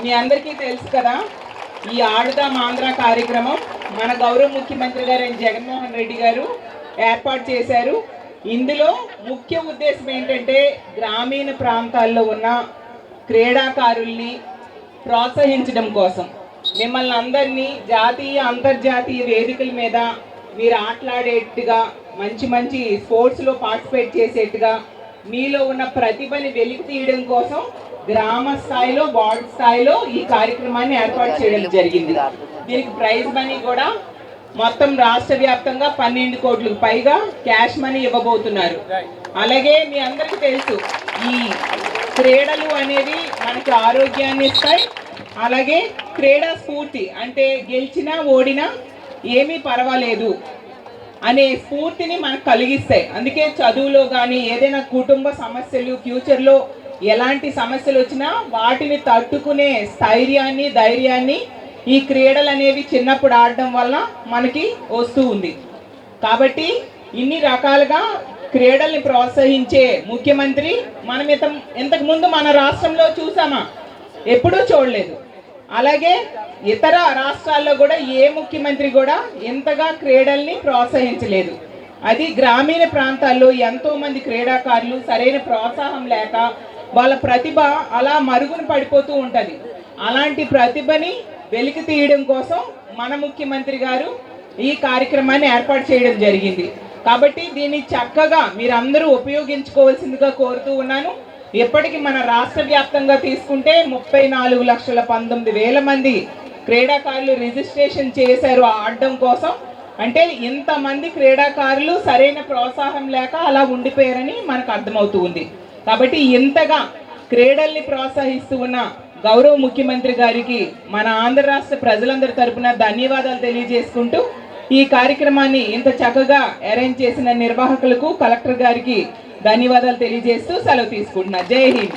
మీ అందరికీ తెలుసు కదా, ఈ ఆడుదాం ఆంధ్ర కార్యక్రమం మన గౌరవ ముఖ్యమంత్రి గారు జగన్మోహన్ రెడ్డి గారు ఏర్పాటు చేశారు. ఇందులో ముఖ్య ఉద్దేశం ఏంటంటే గ్రామీణ ప్రాంతాల్లో ఉన్న క్రీడాకారుల్ని ప్రోత్సహించడం కోసం మిమ్మల్ని అందరినీ జాతీయ అంతర్జాతీయ వేదికల మీద మీరు ఆటలాడేట్టుగా మంచి మంచి స్పోర్ట్స్లో పార్టిసిపేట్ చేసేట్టుగా మీలో ఉన్న ప్రతిభని వెలికి తీయడం కోసం గ్రామ స్థాయిలో వార్డు స్థాయిలో ఈ కార్యక్రమాన్ని ఏర్పాటు చేయడం జరిగింది. దీనికి ప్రైజ్ మనీ కూడా మొత్తం రాష్ట్ర వ్యాప్తంగా 12 కోట్లకు పైగా క్యాష్ మనీ ఇవ్వబోతున్నారు. అలాగే మీ అందరికీ తెలుసు, ఈ క్రీడలు అనేవి మనకి ఆరోగ్యాన్ని ఇస్తాయి. అలాగే క్రీడా స్ఫూర్తి అంటే గెలిచినా ఓడినా ఏమీ పర్వాలేదు అనే స్ఫూర్తిని మనకు కలిగిస్తాయి. అందుకే చదువులో కానీ ఏదైనా కుటుంబ సమస్యలు ఫ్యూచర్లో ఎలాంటి సమస్యలు వచ్చినా వాటిని తట్టుకునే స్థైర్యాన్ని ధైర్యాన్ని ఈ క్రీడలు అనేవి చిన్నప్పుడు ఆడడం వల్ల మనకి వస్తూ ఉంది. కాబట్టి ఇన్ని రకాలుగా క్రీడల్ని ప్రోత్సహించే ముఖ్యమంత్రి మనం ఇంతకుముందు మన రాష్ట్రంలో చూసామా? ఎప్పుడూ చూడలేదు. అలాగే ఇతర రాష్ట్రాల్లో కూడా ఏ ముఖ్యమంత్రి కూడా ఇంతగా క్రీడల్ని ప్రోత్సహించలేదు. అది గ్రామీణ ప్రాంతాల్లో ఎంతోమంది క్రీడాకారులు సరైన ప్రోత్సాహం లేక వాళ్ళ ప్రతిభ అలా మరుగున పడిపోతూ ఉంటుంది. అలాంటి ప్రతిభని వెలికి తీయడం కోసం మన ముఖ్యమంత్రి గారు ఈ కార్యక్రమాన్ని ఏర్పాటు చేయడం జరిగింది. కాబట్టి దీన్ని చక్కగా మీరందరూ ఉపయోగించుకోవాల్సిందిగా కోరుతూ ఉన్నాను. ఇప్పటికి మన రాష్ట్ర వ్యాప్తంగా తీసుకుంటే 34,19,000 మంది క్రీడాకారులు రిజిస్ట్రేషన్ చేశారు ఆడడం కోసం. అంటే ఇంతమంది క్రీడాకారులు సరైన ప్రోత్సాహం లేక అలా ఉండిపోయారని మనకు అర్థమవుతూ ఉంది. కాబట్టి ఇంతగా క్రీడల్ని ప్రోత్సహిస్తూ ఉన్న గౌరవ ముఖ్యమంత్రి గారికి మన ఆంధ్ర రాష్ట్ర ప్రజలందరి తరపున ధన్యవాదాలు తెలియజేసుకుంటూ ఈ కార్యక్రమాన్ని ఇంత చక్కగా అరేంజ్ చేసిన నిర్వాహకులకు కలెక్టర్ గారికి ధన్యవాదాలు తెలియజేస్తూ సెలవు తీసుకుంటున్నా. జై హింద్.